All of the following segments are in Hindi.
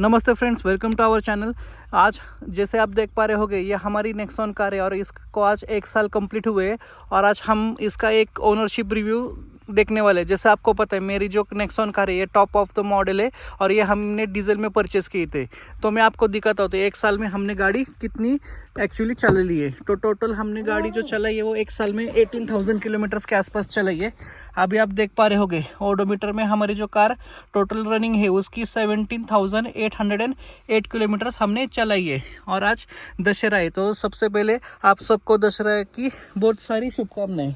नमस्ते friends, welcome to our channel. आज जैसे आप देख पा रहे होंगे, ये हमारी नेक्सॉन कार है और इसको आज 1 साल कंप्लीट हुए हैं और आज हम इसका एक ओनरशिप रिव्यू देखने वाले हैं। जैसे आपको पता है, मेरी जो नेक्सॉन कार है ये टॉप ऑफ द मॉडल है और ये हमने डीजल में परचेस की थे। तो मैं आपको दिखाता हूँ तो 1 साल में हमने गाड़ी कितनी एक्चुअली चला ली है। तो टोटल हमने गाड़ी जो चलाई है वो 1 साल में 18,000 किलोमीटर्स के आसपास चलाई है। अभी आप देख पा रहे होंगे ओडोमीटर में हमारी जो कार टोटल रनिंग है उसकी 17,808 किलोमीटर्स हमने चलाई है। और आज दशहरा है, तो सबसे पहले आप सबको दशहरा की बहुत सारी शुभकामनाएं।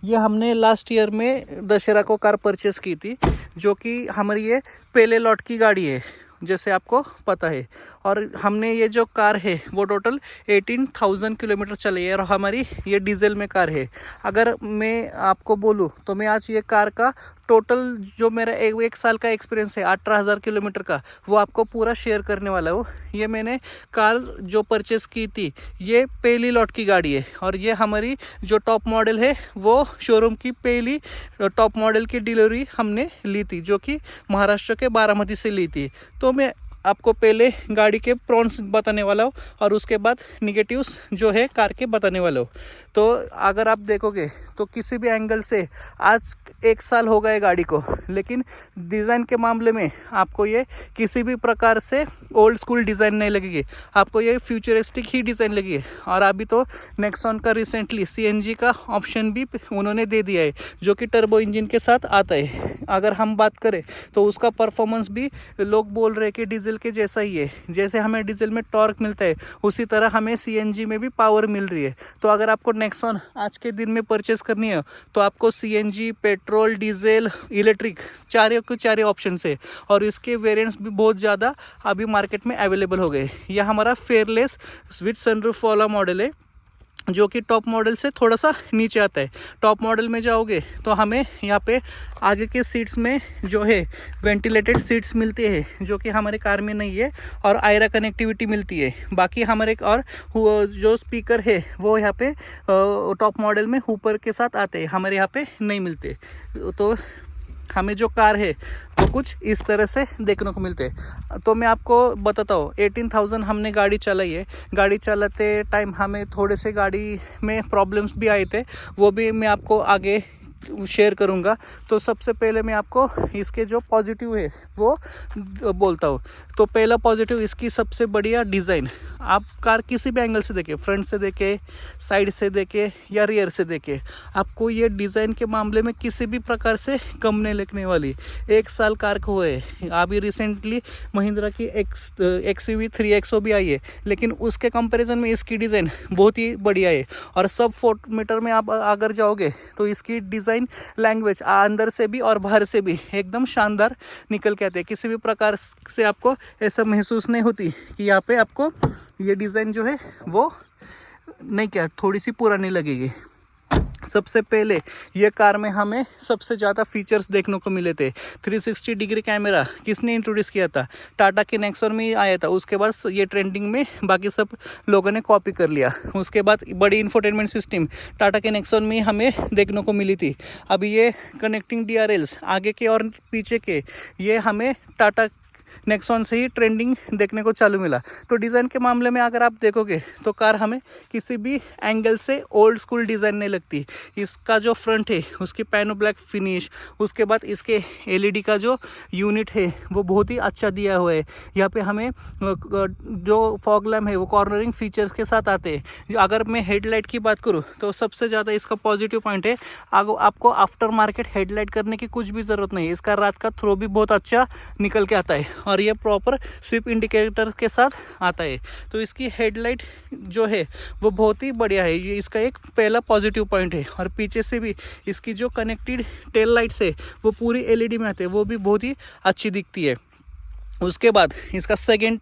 ये हमने लास्ट ईयर में दशहरा को कार परचेस की थी, जो कि हमारी ये पहले लॉट की गाड़ी है जैसे आपको पता है। और हमने ये जो कार है वो टोटल 18,000 किलोमीटर चली है और हमारी ये डीजल में कार है। अगर मैं आपको बोलूँ तो मैं आज ये कार का टोटल जो मेरा एक साल का एक्सपीरियंस है 18,000 किलोमीटर का, वो आपको पूरा शेयर करने वाला हूँ। ये मैंने कार जो परचेस की थी ये पहली लॉट की गाड़ी है और ये हमारी जो टॉप मॉडल है वो शोरूम की पहली टॉप मॉडल की डिलीवरी हमने ली थी, जो कि महाराष्ट्र के बारामती से ली थी। तो मैं आपको पहले गाड़ी के प्रॉन्स बताने वाला हूँ और उसके बाद निगेटिव्स जो है कार के बताने वाला हूँ। तो अगर आप देखोगे तो किसी भी एंगल से आज 1 साल हो गए गाड़ी को, लेकिन डिज़ाइन के मामले में आपको ये किसी भी प्रकार से ओल्ड स्कूल डिज़ाइन नहीं लगेगी, आपको ये फ्यूचरिस्टिक ही डिज़ाइन लगेगी। और अभी तो नेक्सॉन का रिसेंटली CNG का ऑप्शन भी उन्होंने दे दिया है, जो कि टर्बो इंजन के साथ आता है। अगर हम बात करें तो उसका परफॉर्मेंस भी लोग बोल रहे हैं कि डीजल के जैसा ही है। जैसे हमें डीजल में टॉर्क मिलता है उसी तरह हमें CNG में भी पावर मिल रही है। तो अगर आपको नेक्सॉन आज के दिन में परचेस करनी है तो आपको CNG, पेट्रोल, डीजल, इलेक्ट्रिक चारों ऑप्शन है और इसके वेरिएंट्स भी बहुत ज़्यादा अभी मार्केट में अवेलेबल हो गए। यह हमारा फेयरलेस विद सनरूफ वाला मॉडल है, जो कि टॉप मॉडल से थोड़ा सा नीचे आता है। टॉप मॉडल में जाओगे तो हमें यहाँ पे आगे के सीट्स में जो है वेंटिलेटेड सीट्स मिलती है, जो कि हमारे कार में नहीं है, और आयरा कनेक्टिविटी मिलती है। बाकी हमारे और जो स्पीकर है वो यहाँ पे टॉप मॉडल में हुपर के साथ आते हैं, हमारे यहाँ पे नहीं मिलते। तो हमें जो कार है वो कुछ इस तरह से देखने को मिलते हैं। तो मैं आपको बताता हूँ 18,000 हमने गाड़ी चलाई है। गाड़ी चलाते टाइम हमें थोड़े से गाड़ी में प्रॉब्लम्स भी आए थे, वो भी मैं आपको आगे शेयर करूंगा। तो सबसे पहले मैं आपको इसके जो पॉजिटिव है वो बोलता हूँ। तो पहला पॉजिटिव इसकी सबसे बढ़िया डिज़ाइन। आप कार किसी भी एंगल से देखें, फ्रंट से देखें, साइड से देखें या रियर से देखें, आपको ये डिज़ाइन के मामले में किसी भी प्रकार से कम नहीं लगने वाली। 1 साल कार को हुए, अभी रिसेंटली महिंद्रा की XUV 3XO भी आई है, लेकिन उसके कंपैरिजन में इसकी डिज़ाइन बहुत ही बढ़िया है। और सब 4 मीटर में आप अगर जाओगे तो इसकी डिज़ाइन लैंग्वेज अंदर से भी और बाहर से भी एकदम शानदार निकल के आते हैं। किसी भी प्रकार से आपको ऐसा महसूस नहीं होती कि यहाँ पे आपको ये डिज़ाइन जो है वो नहीं, क्या थोड़ी सी पुरानी लगेगी। सबसे पहले ये कार में हमें सबसे ज़्यादा फीचर्स देखने को मिले थे। 360 डिग्री कैमरा किसने इंट्रोड्यूस किया था? टाटा के नेक्सॉन में आया था। उसके बाद ये ट्रेंडिंग में बाकी सब लोगों ने कॉपी कर लिया। उसके बाद बड़ी इंफोटेनमेंट सिस्टम टाटा के नेक्सॉन में हमें देखने को मिली थी। अभी ये कनेक्टिंग DRLs आगे के और पीछे के, ये हमें टाटा नेक्सॉन से ही ट्रेंडिंग देखने को चालू मिला। तो डिज़ाइन के मामले में अगर आप देखोगे तो कार हमें किसी भी एंगल से ओल्ड स्कूल डिज़ाइन नहीं लगती। इसका जो फ्रंट है उसकी पैनो ब्लैक फिनिश, उसके बाद इसके LED का जो यूनिट है वो बहुत ही अच्छा दिया हुआ है। यहाँ पे हमें जो फॉग लैम्प है वो कॉर्नरिंग फीचर्स के साथ आते हैं। अगर मैं हेडलाइट की बात करूँ तो सबसे ज़्यादा इसका पॉजिटिव पॉइंट है, आपको आफ्टर मार्केट हेडलाइट करने की कुछ भी ज़रूरत नहीं है। इसका रात का थ्रो भी बहुत अच्छा निकल के आता है और ये प्रॉपर स्विप इंडिकेटर के साथ आता है। तो इसकी हेडलाइट जो है वो बहुत ही बढ़िया है, ये इसका एक पहला पॉजिटिव पॉइंट है। और पीछे से भी इसकी जो कनेक्टेड टेल लाइट्स है वो पूरी LED में आते हैं, वो भी बहुत ही अच्छी दिखती है। उसके बाद इसका सेकंड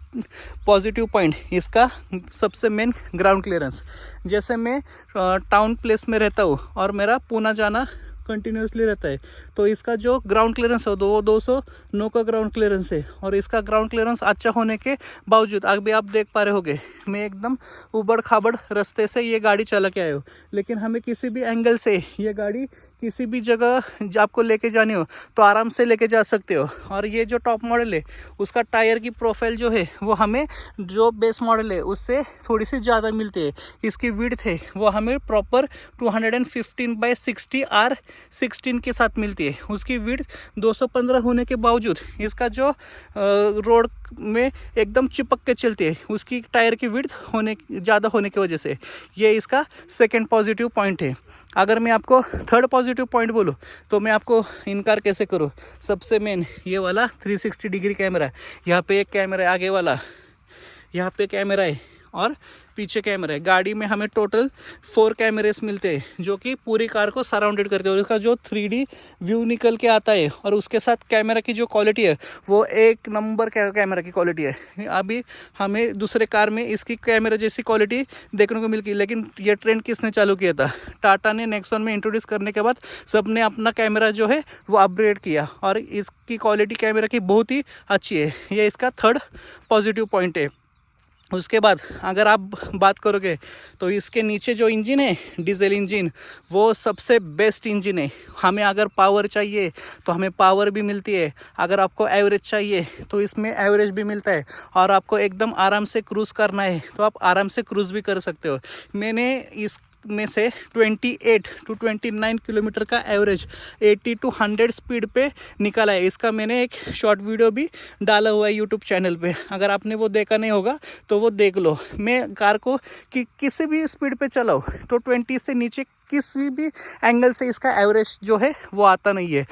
पॉजिटिव पॉइंट, इसका सबसे मेन ग्राउंड क्लियरेंस। जैसे मैं टाउन प्लेस में रहता हूँ और मेरा पूना जाना कंटिन्यूसली रहता है। तो इसका जो ग्राउंड क्लियरेंस है वो 209 का ग्राउंड क्लियरेंस है। और इसका ग्राउंड क्लियरेंस अच्छा होने के बावजूद अभी आप देख पा रहे होगे मैं एकदम उबड़ खाबड़ रास्ते से ये गाड़ी चला के आया हूँ, लेकिन हमें किसी भी एंगल से ये गाड़ी किसी भी जगह आपको लेके जानी हो तो आराम से लेके जा सकते हो। और ये जो टॉप मॉडल है उसका टायर की प्रोफाइल जो है वो हमें जो बेस मॉडल है उससे थोड़ी सी ज़्यादा मिलती है। इसकी विड्थ है वो हमें प्रॉपर 215/60 R16 के साथ मिलती है। उसकी विड्थ 215 होने के बावजूद इसका जो रोड में एकदम चिपक के चलती है, उसकी टायर की विड्थ ज़्यादा होने की वजह से ये इसका सेकंड पॉजिटिव पॉइंट है। अगर मैं आपको थर्ड पॉजिटिव पॉइंट बोलूँ तो मैं आपको इनकार कैसे करूँ। सबसे मेन ये वाला 360 डिग्री कैमरा है। यहाँ पे एक कैमरा है आगे वाला, यहाँ पे कैमरा है और पीछे कैमरा है। गाड़ी में हमें टोटल 4 कैमरेस मिलते हैं जो कि पूरी कार को सराउंडेड करते हैं। और इसका जो 3D व्यू निकल के आता है और उसके साथ कैमरा की जो क्वालिटी है वो एक नंबर कैमरा की क्वालिटी है। अभी हमें दूसरे कार में इसकी कैमरा जैसी क्वालिटी देखने को मिलती, लेकिन ये ट्रेंड किसने चालू किया था? टाटा ने नेक्सॉन में इंट्रोड्यूस करने के बाद सबने अपना कैमरा जो है वो अपग्रेड किया और इसकी क्वालिटी कैमरा की बहुत ही अच्छी है। ये इसका थर्ड पॉजिटिव पॉइंट है। उसके बाद अगर आप बात करोगे तो इसके नीचे जो इंजन है डीजल इंजन वो सबसे बेस्ट इंजन है। हमें अगर पावर चाहिए तो हमें पावर भी मिलती है, अगर आपको एवरेज चाहिए तो इसमें एवरेज भी मिलता है, और आपको एकदम आराम से क्रूज़ करना है तो आप आराम से क्रूज़ भी कर सकते हो। मैंने इस में से 28 to 29 किलोमीटर का एवरेज 80 to 100 स्पीड पे निकाला है। इसका मैंने एक शॉर्ट वीडियो भी डाला हुआ है यूट्यूब चैनल पे, अगर आपने वो देखा नहीं होगा तो वो देख लो। मैं कार को किसी भी स्पीड पे चलाऊँ तो 20 से नीचे किसी भी एंगल से इसका एवरेज जो है वो आता नहीं है।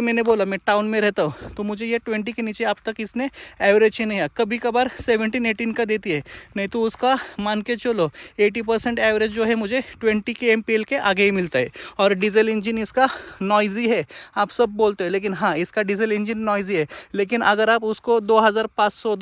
मैंने बोला मैं टाउन में रहता हूँ तो मुझे ये 20 के नीचे अब तक इसने एवरेज ही नहीं है। कभी कभार 17-18 का देती है, नहीं तो उसका मान के चलो 80% एवरेज जो है मुझे 20 के MPL के आगे ही मिलता है। और डीजल इंजन इसका नॉइज़ी है आप सब बोलते हो, लेकिन हाँ इसका डीजल इंजन नॉइज़ी है, लेकिन अगर आप उसको 2500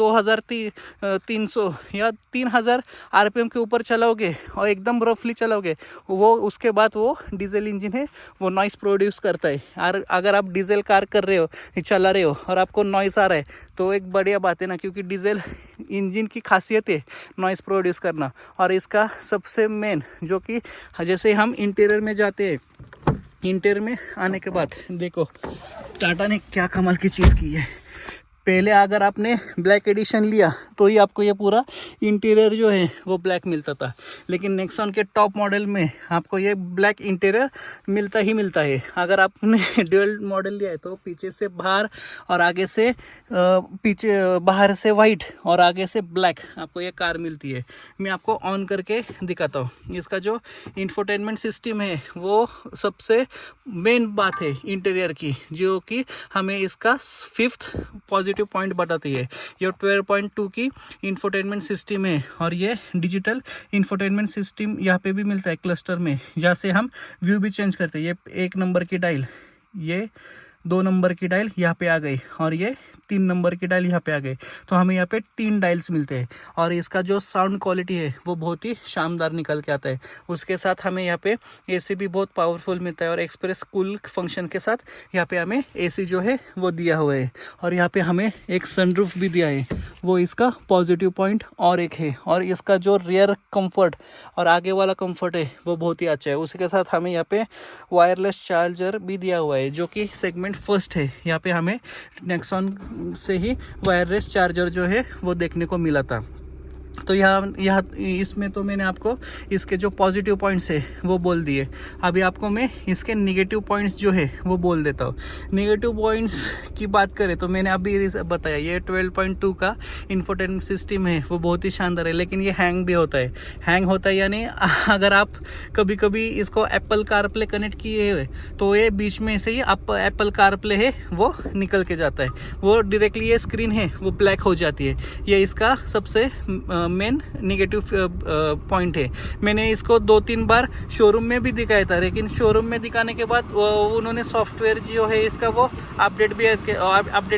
2300 या 3000 RPM के ऊपर चलाओगे और एकदम रफली चलाओगे वो उसके बाद वो डीजल इंजन है वो नॉइस प्रोड्यूस करता है। और अगर आप डीजल कार कर रहे हो चला रहे हो और आपको नॉइस आ रहा है तो एक बढ़िया बात है ना, क्योंकि डीजल इंजन की खासियत है नॉइस प्रोड्यूस करना। और इसका सबसे मेन जो कि जैसे हम इंटीरियर में जाते हैं, इंटीरियर में आने के बाद देखो टाटा ने क्या कमाल की चीज़ की है। पहले अगर आपने ब्लैक एडिशन लिया तो ही आपको ये पूरा इंटीरियर जो है वो ब्लैक मिलता था, लेकिन नेक्सॉन के टॉप मॉडल में आपको ये ब्लैक इंटीरियर मिलता ही मिलता है। अगर आपने ड्यूल मॉडल लिया है तो पीछे से बाहर और आगे से बाहर से वाइट और आगे से ब्लैक आपको ये कार मिलती है। मैं आपको ऑन करके दिखाता हूँ। इसका जो इंफोटेनमेंट सिस्टम है वो सबसे मेन बात है इंटीरियर की, जो कि हमें इसका 5th पॉजिटिव पॉइंट बताती है। ये 12.2 की इंफोटेनमेंट सिस्टम है और ये डिजिटल इंफोटेनमेंट सिस्टम यहाँ पे भी मिलता है क्लस्टर में, जहाँ से हम व्यू भी चेंज करते हैं। ये 1 नंबर की डायल, ये 2 नंबर की डायल यहाँ पे आ गई और ये 3 नंबर की डायल यहाँ पे आ गए, तो हमें यहाँ पे 3 डायल्स मिलते हैं। और इसका जो साउंड क्वालिटी है वो बहुत ही शानदार निकल के आता है। उसके साथ हमें यहाँ पे एसी भी बहुत पावरफुल मिलता है और एक्सप्रेस कूल फंक्शन के साथ यहाँ पे हमें एसी जो है वो दिया हुआ है। और यहाँ पे हमें एक सनरूफ भी दिया है, वो इसका पॉजिटिव पॉइंट और एक है। और इसका जो रियर कंफर्ट और आगे वाला कंफर्ट है वो बहुत ही अच्छा है। उसके साथ हमें यहाँ पे वायरलेस चार्जर भी दिया हुआ है जो कि सेगमेंट फर्स्ट है। यहाँ पे हमें नेक्सॉन से ही वायरलेस चार्जर जो है वो देखने को मिला था। तो यहाँ इसमें तो मैंने आपको इसके जो पॉजिटिव पॉइंट्स है वो बोल दिए। अभी आपको मैं इसके नेगेटिव पॉइंट्स जो है वो बोल देता हूँ। नेगेटिव पॉइंट्स की बात करें तो मैंने अभी बताया ये 12.2 का इंफोटेनमेंट सिस्टम है वो बहुत ही शानदार है, लेकिन ये हैंग भी होता है। हैंग होता है यानी अगर आप कभी कभी इसको एप्पल कारप्ले कनेक्ट किए हुए तो ये बीच में से ही आप एप्पल कारप्ले है वो निकल के जाता है, वो डायरेक्टली ये स्क्रीन है वो ब्लैक हो जाती है। ये इसका सबसे मेन निगेटिव पॉइंट है। मैंने इसको 2-3 बार शोरूम में भी दिखाया था, लेकिन शोरूम में दिखाने के बाद उन्होंने सॉफ्टवेयर जो है इसका वो अपडेट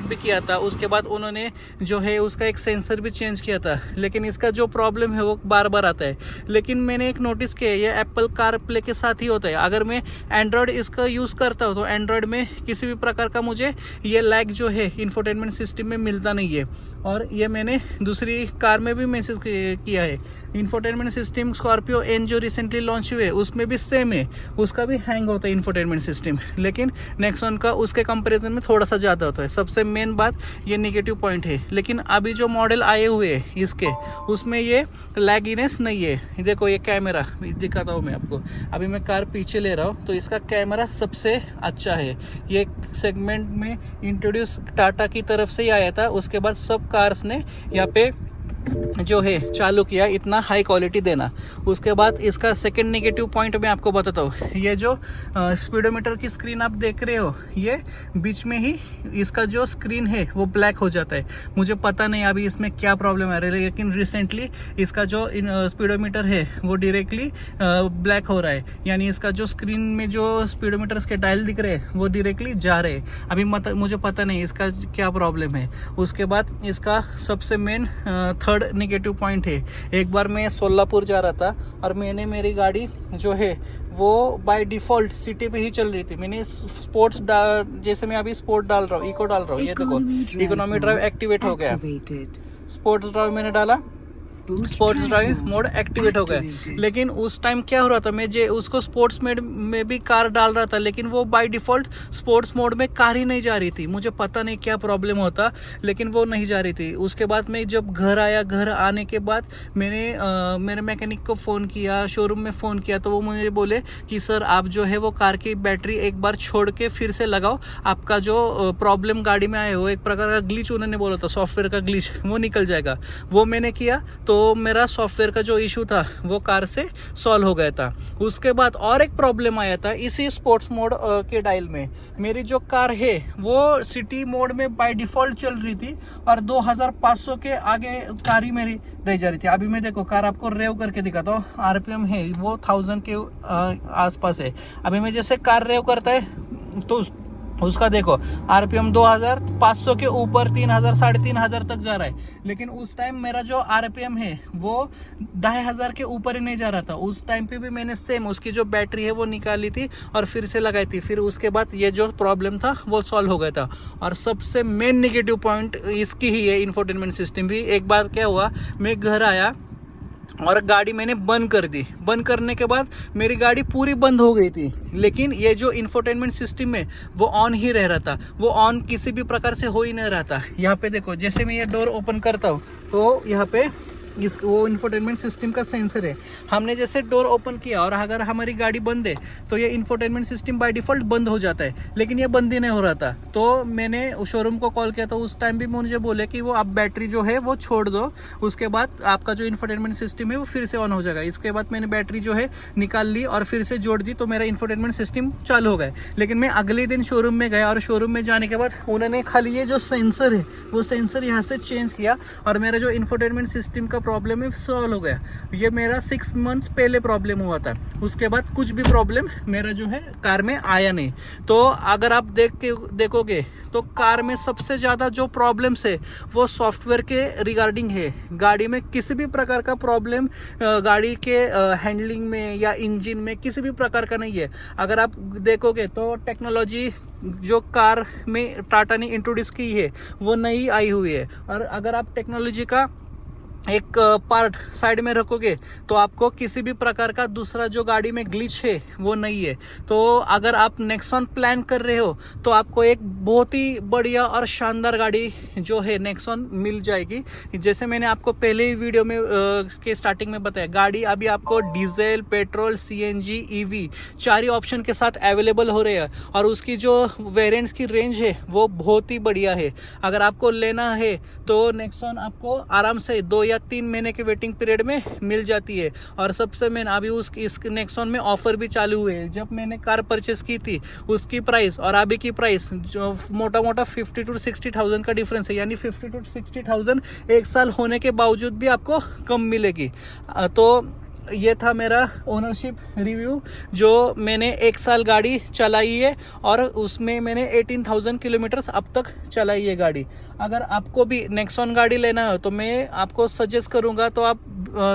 भी किया था। उसके बाद उन्होंने जो है उसका एक सेंसर भी चेंज किया था, लेकिन इसका जो प्रॉब्लम है वो बार बार आता है। लेकिन मैंने एक नोटिस किया, ये एप्पल कार प्ले के साथ ही होता है। अगर मैं एंड्रॉयड इसका यूज़ करता हूँ तो एंड्रॉयड में किसी भी प्रकार का मुझे ये लैग जो है इंफोटेनमेंट सिस्टम में मिलता नहीं है। और ये मैंने दूसरी कार में भी मैसेज किया है। इंफोटेनमेंट सिस्टम स्कॉर्पियो एन जो रिसेंटली लॉन्च हुए उसमें भी सेम है, उसका भी हैंग होता है इंफोटेनमेंट सिस्टम, लेकिन नेक्सॉन का उसके कंपैरिजन में थोड़ा सा ज़्यादा होता है। सबसे मेन बात ये नेगेटिव पॉइंट है। लेकिन अभी जो मॉडल आए हुए हैं इसके, उसमें ये लैगिनेस नहीं है। देखो ये कैमरा दिखाता हूँ मैं आपको। अभी मैं कार पीछे ले रहा हूँ तो इसका कैमरा सबसे अच्छा है। ये सेगमेंट में इंट्रोड्यूस टाटा की तरफ से ही आया था, उसके बाद सब कार्स ने यहाँ पे जो है चालू किया इतना हाई क्वालिटी देना। उसके बाद इसका सेकंड नेगेटिव पॉइंट मैं आपको बताता हूँ। ये जो स्पीडोमीटर की स्क्रीन आप देख रहे हो, ये बीच में ही इसका जो स्क्रीन है वो ब्लैक हो जाता है। मुझे पता नहीं अभी इसमें क्या प्रॉब्लम आ रही है, लेकिन रिसेंटली इसका जो स्पीडोमीटर है वो डायरेक्टली ब्लैक हो रहा है, यानी इसका जो स्क्रीन में जो स्पीडोमीटर के डायल दिख रहे हैं वो डायरेक्टली जा रहे हैं। अभी मुझे पता नहीं इसका क्या प्रॉब्लम है। उसके बाद इसका सबसे मेन थर्ड नेगेटिव पॉइंट है। एक बार मैं सोलापुर जा रहा था और मैंने मेरी गाड़ी जो है वो बाय डिफ़ॉल्ट सिटी पे ही चल रही थी। मैंने स्पोर्ट्स जैसे मैं अभी स्पोर्ट डाल रहा हूँ, इको डाल रहा हूँ, ये देखो इकोनॉमी ड्राइव एक्टिवेट हो गया। स्पोर्ट्स ड्राइव मैंने डाला, स्पोर्ट्स ड्राइव मोड एक्टिवेट हो गया। लेकिन उस टाइम क्या हो रहा था, मैं उसको स्पोर्ट्स मोड में भी कार डाल रहा था, लेकिन वो बाय डिफ़ॉल्ट स्पोर्ट्स मोड में कार ही नहीं जा रही थी। मुझे पता नहीं क्या प्रॉब्लम होता, लेकिन वो नहीं जा रही थी। उसके बाद मैं जब घर आया, घर आने के बाद मैंने मेरे मैकेनिक को फ़ोन किया, शोरूम में फ़ोन किया, तो वो मुझे बोले कि सर आप जो है वो कार की बैटरी एक बार छोड़ के फिर से लगाओ, आपका जो प्रॉब्लम गाड़ी में आए हो, एक प्रकार का ग्लिच उन्होंने बोला था, सॉफ्टवेयर का ग्लिच, वो निकल जाएगा। वो मैंने किया तो मेरा सॉफ्टवेयर का जो इशू था वो कार से सॉल्व हो गया था। उसके बाद और एक प्रॉब्लम आया था इसी स्पोर्ट्स मोड के डायल में। मेरी जो कार है वो सिटी मोड में बाय डिफ़ॉल्ट चल रही थी और 2500 के आगे कार ही मेरी रह जा रही थी। अभी मैं देखो कार आपको रेव करके दिखाता हूँ, RPM है वो 1000 के आसपास है। अभी मैं जैसे कार रेव करता है तो उसका देखो RPM 2500 के ऊपर 3000 3500 तक जा रहा है। लेकिन उस टाइम मेरा जो RPM है वो 2500 के ऊपर ही नहीं जा रहा था। उस टाइम पे भी मैंने सेम उसकी जो बैटरी है वो निकाली थी और फिर से लगाई थी। फिर उसके बाद ये जो प्रॉब्लम था वो सॉल्व हो गया था। और सबसे मेन नेगेटिव पॉइंट इसकी ही है, इंफोटेनमेंट सिस्टम भी। एक बार क्या हुआ, मैं घर आया और गाड़ी मैंने बंद कर दी। बंद करने के बाद मेरी गाड़ी पूरी बंद हो गई थी, लेकिन ये जो इंफोटेनमेंट सिस्टम है वो ऑन ही रह रहा था। वो ऑन किसी भी प्रकार से हो ही नहीं रहा था। यहाँ पे देखो, जैसे मैं ये डोर ओपन करता हूँ तो यहाँ पे वो इंफोटेनमेंट सिस्टम का सेंसर है। हमने जैसे डोर ओपन किया और अगर हमारी गाड़ी बंद है तो ये इंफोटेनमेंट सिस्टम बाय डिफ़ॉल्ट बंद हो जाता है, लेकिन ये बंद ही नहीं हो रहा था। तो मैंने शोरूम को कॉल किया तो उस टाइम भी मुझे बोले कि वो आप बैटरी जो है वो छोड़ दो, उसके बाद आपका जो इंफोटेनमेंट सिस्टम है वो फिर से ऑन हो जाएगा। इसके बाद मैंने बैटरी जो है निकाल ली और फिर से जोड़ दी तो मेरा इंफोटेनमेंट सिस्टम चालू हो गया। लेकिन मैं अगले दिन शोरूम में गया और शोरूम में जाने के बाद उन्होंने खाली ये जो सेंसर है वो सेंसर यहाँ से चेंज किया और मेरा जो इंफोटेनमेंट सिस्टम का प्रॉब्लम है सॉल्व हो गया। ये मेरा 6 मंथ्स पहले प्रॉब्लम हुआ था। उसके बाद कुछ भी प्रॉब्लम मेरा जो है कार में आया नहीं। तो अगर आप देखोगे तो कार में सबसे ज़्यादा जो प्रॉब्लम्स है वो सॉफ्टवेयर के रिगार्डिंग है। गाड़ी में किसी भी प्रकार का प्रॉब्लम गाड़ी के हैंडलिंग में या इंजन में किसी भी प्रकार का नहीं है। अगर आप देखोगे तो टेक्नोलॉजी जो कार में टाटा ने इंट्रोड्यूस की है वो नई आई हुई है। और अगर आप टेक्नोलॉजी का एक पार्ट साइड में रखोगे तो आपको किसी भी प्रकार का दूसरा जो गाड़ी में ग्लिच है वो नहीं है। तो अगर आप नेक्सॉन प्लान कर रहे हो तो आपको एक बहुत ही बढ़िया और शानदार गाड़ी जो है नेक्सॉन मिल जाएगी। जैसे मैंने आपको पहले ही वीडियो में के स्टार्टिंग में बताया, गाड़ी अभी आपको डीजल, पेट्रोल, CNG, EV 4 ही ऑप्शन के साथ अवेलेबल हो रहे हैं और उसकी जो वेरिएंट्स की रेंज है वो बहुत ही बढ़िया है। अगर आपको लेना है तो नेक्सॉन आपको आराम से 2 या 3 महीने के वेटिंग पीरियड में मिल जाती है। और सबसे मेन अभी इस नेक्सॉन में ऑफर भी चालू हुए हैं। जब मैंने कार परचेस की थी उसकी प्राइस और अभी की प्राइस जो मोटा मोटा 50 to 60,000 का डिफरेंस है, यानी 50 to 60,000 एक साल होने के बावजूद भी आपको कम मिलेगी। तो ये था मेरा ओनरशिप रिव्यू, जो मैंने एक साल गाड़ी चलाई है और उसमें मैंने 18,000 किलोमीटर्स अब तक चलाई है गाड़ी। अगर आपको भी नेक्सॉन गाड़ी लेना है तो मैं आपको सजेस्ट करूंगा, तो आप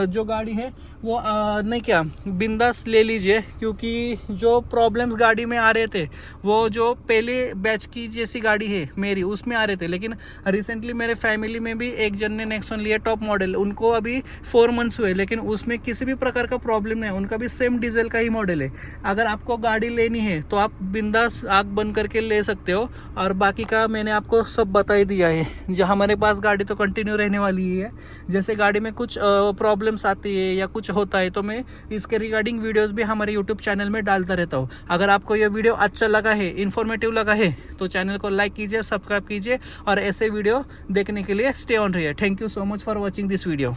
जो गाड़ी है वो नहीं क्या बिंदास ले लीजिए, क्योंकि जो प्रॉब्लम्स गाड़ी में आ रहे थे वो जो पहले बैच की जैसी गाड़ी है मेरी उसमें आ रहे थे। लेकिन रिसेंटली मेरे फैमिली में भी एक जन ने नेक्सॉन लिया टॉप मॉडल, उनको अभी 4 मंथ्स हुए, लेकिन उसमें किसी भी प्रकार का प्रॉब्लम नहीं है, उनका भी सेम डीजल का ही मॉडल है। अगर आपको गाड़ी लेनी है तो आप बिंदास आँख बंद करके ले सकते हो। और बाकी का मैंने आपको सब बता ही दिया है। जहाँ हमारे पास गाड़ी तो कंटिन्यू रहने वाली ही है, जैसे गाड़ी में कुछ प्रॉब्लम्स आती है या कुछ होता है तो मैं इसके रिगार्डिंग वीडियोस भी हमारे यूट्यूब चैनल में डालता रहता हूँ। अगर आपको ये वीडियो अच्छा लगा है, इन्फॉर्मेटिव लगा है, तो चैनल को लाइक कीजिए, सब्सक्राइब कीजिए और ऐसे वीडियो देखने के लिए स्टे ऑन रहिए। Thank you so much for watching this video.